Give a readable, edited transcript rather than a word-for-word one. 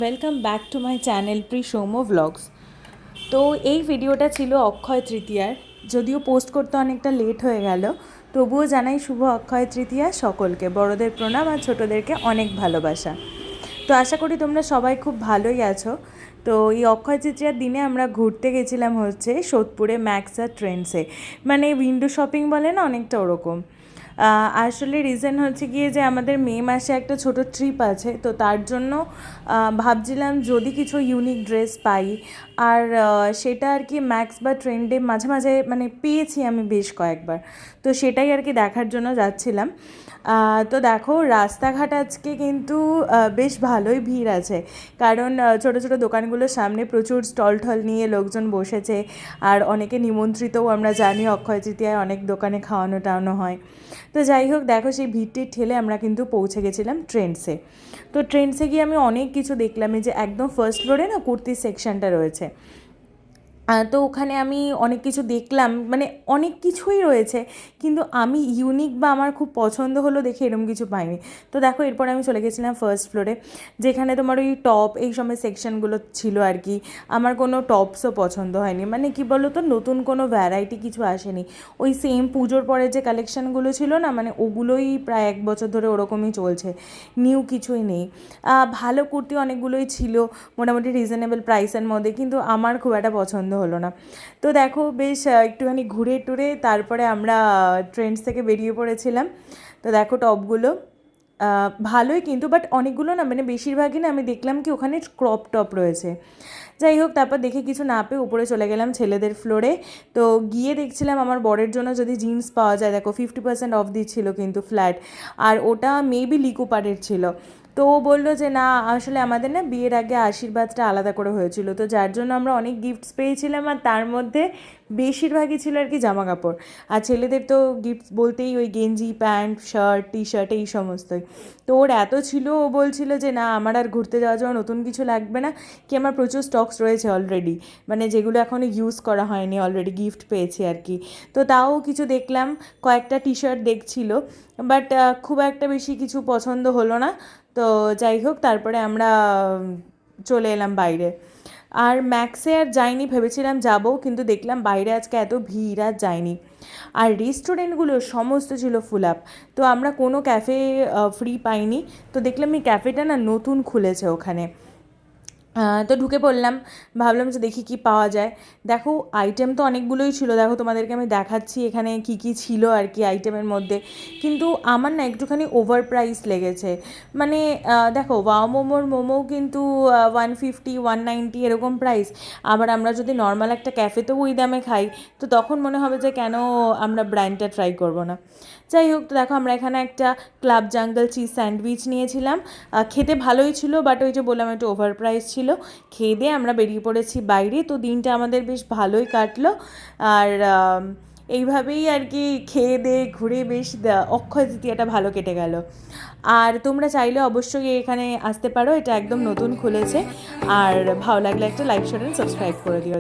Welcome back to my channel Soumya vlogs. তো এই ভিডিওটা ছিল অক্ষয় তৃতীয়ার, যদিও পোস্ট করতে অনেকটা লেট হয়ে গেল, তবুও জানাই শুভ অক্ষয় তৃতীয়া সকলকে। বড়দের প্রণাম আর ছোটোদেরকে অনেক ভালোবাসা। তো আশা করি তোমরা সবাই খুব ভালোই আছো। তো এই অক্ষয় তৃতীয়ার দিনে আমরা ঘুরতে গেছিলাম হচ্ছে সোদপুরে ম্যাক্স আর ট্রেন্ডসে, মানে উইন্ডো শপিং বলে না, অনেকটা ওরকম। আসলে রিজন হচ্ছে গিয়ে যে আমাদের মে মাসে একটা ছোট ট্রিপ আছে, তো তার জন্য ভাবছিলাম যদি কিছু ইউনিক ড্রেস পাই। আর সেটা আর কি ম্যাক্স বা ট্রেন্ডে মাঝে মাঝে মানে পেয়েছি আমি বেশ কয়েকবার, তো সেটাই আর কি দেখার জন্য যাচ্ছিলাম। তো দেখো রাস্তাঘাট আজকে কিন্তু বেশ ভালোই ভিড় আছে, কারণ ছোটো ছোটো দোকানগুলোর সামনে প্রচুর স্টল টল নিয়ে লোকজন বসেছে। আর অনেকে নিমন্ত্রিতও আমরা জানি, অক্ষয় তৃতীয়ায় অনেক দোকানে খাওয়ানো টাওয়ানো হয়। তো যাই হোক, দেখো সেই ভিড়টির ঠেলে আমরা কিন্তু পৌঁছে গেছিলাম ট্রেন্ডসে। তো ট্রেন্ডসে গিয়ে আমি অনেক কিছু দেখলাম। এই যে একদম ফার্স্ট ফ্লোরে না কুর্তির সেকশনটা রয়েছে, তো ওখানে আমি অনেক কিছু দেখলাম, মানে অনেক কিছুই রয়েছে, কিন্তু আমি ইউনিক বা আমার খুব পছন্দ হলো দেখে এরকম কিছু পাইনি। তো দেখো এরপর আমি চলে গেছিলাম ফার্স্ট ফ্লোরে, যেখানে তোমার ওই টপ এই সময় সেকশনগুলো ছিল আর কি। আমার কোনো টপসও পছন্দ হয়নি, মানে কি বলো তো, নতুন কোনো ভ্যারাইটি কিছু আসেনি। ওই সেম পুজোর পরে যে কালেকশানগুলো ছিল না, মানে ওগুলোই প্রায় 1 বছর ধরে ওরকমই চলছে, নিউ কিছুই নেই। ভালো কুর্তি অনেকগুলোই ছিল মোটামুটি রিজনেবল প্রাইসের মধ্যে, কিন্তু আমার খুব একটা পছন্দ হলো না। তো দেখো বেশ একটুখানি ঘুরে টুরে তারপরে আমরা ট্রেন্ডস থেকে বেরিয়ে পড়েছিলাম। তো দেখো টপগুলো ভালোই, কিন্তু বাট অনেকগুলো না, মানে বেশিরভাগই না আমি দেখলাম কি ওখানে ক্রপ টপ রয়েছে। যাই হোক, তারপর দেখে কিছু না পেয়ে উপরে চলে গেলাম ছেলেদের ফ্লোরে। তো গিয়ে দেখছিলাম আমার বরের জন্য যদি জিন্স পাওয়া যায়। দেখো 50% অফ দিচ্ছিল কিন্তু ফ্ল্যাট, আর ওটা মেবি লিকুপারের ছিল। তো ও বললো যে না, আসলে আমাদের না বিয়ের আগে আশীর্বাদটা আলাদা করে হয়েছিল, তো যার জন্য আমরা অনেক গিফটস পেয়েছিলাম, আর তার মধ্যে বেশিরভাগই ছিল আর কি জামা কাপড়। আর ছেলেদের তো গিফটস বলতেই ওই গেঞ্জি, প্যান্ট, শার্ট, টি শার্ট এই সমস্তই। তো ওর এত ছিল, ও বলছিল যে না আমার আর ঘুরতে যাওয়ার জন্য নতুন কিছু লাগবে না, কি আমার প্রচুর স্টকস রয়েছে অলরেডি, মানে যেগুলো এখনও ইউজ করা হয়নি, অলরেডি গিফট পেয়েছি আর কি। তো তাও কিছু দেখলাম, কয়েকটা টি শার্ট দেখছিল, বাট খুব একটা বেশি কিছু পছন্দ হলো না। তো যাই হোক, তারপরে আমরা চলে এলাম বাইরে। আর ম্যাক্সে আর যাইনি, ভেবেছিলাম যাব, কিন্তু দেখলাম বাইরে আজকে এত ভিড় আর যাইনি। আর রেস্টুরেন্টগুলো সমস্ত ছিল ফুল আপ, তো আমরা কোনো ক্যাফে ফ্রি পাইনি। তো দেখলাম এই ক্যাফেটা না নতুন খুলেছে ওখানে। তো ঢুকে পড়লাম, ভাবলাম যে দেখি কি পাওয়া যায়। দেখো আইটেম তো অনেকগুলোই ছিল, দেখো তোমাদেরকে আমি দেখাচ্ছি এখানে কি কি ছিল আর কি আইটেমের মধ্যে। কিন্তু আমার না একটুখানি ওভার প্রাইস লেগেছে। মানে দেখো ওয়াও মোমোর মোমো কিন্তু 150, 190 এরকম প্রাইস। আবার আমরা যদি নর্মাল একটা ক্যাফেতেও ওই দামে খাই, তো তখন মনে হবে যে কেন আমরা ব্র্যান্ডটা ট্রাই করবো না। যাই হোক, তো দেখো আমরা এখানে একটা ক্লাব জাঙ্গল চিজ স্যান্ডউইচ নিয়েছিলাম। খেতে ভালোই ছিল, বাট ওই যে বললাম একটু ওভার প্রাইস ছিল। খেয়ে দিয়ে আমরা বেরিয়ে পড়েছি বাইরে, তো দিনটা আমাদের বেশ ভালোই কাটলো। আর এইভাবেই আর কি খেয়ে দিয়ে ঘুরে বেশ অক্ষয় তৃতীয়াটা ভালো কেটে গেল। আর তোমরা চাইলে অবশ্যই এখানে আসতে পারো, এটা একদম নতুন খুলেছে। আর ভালো লাগলে একটা লাইক শেয়ার অ্যান্ড সাবস্ক্রাইব করে দিও।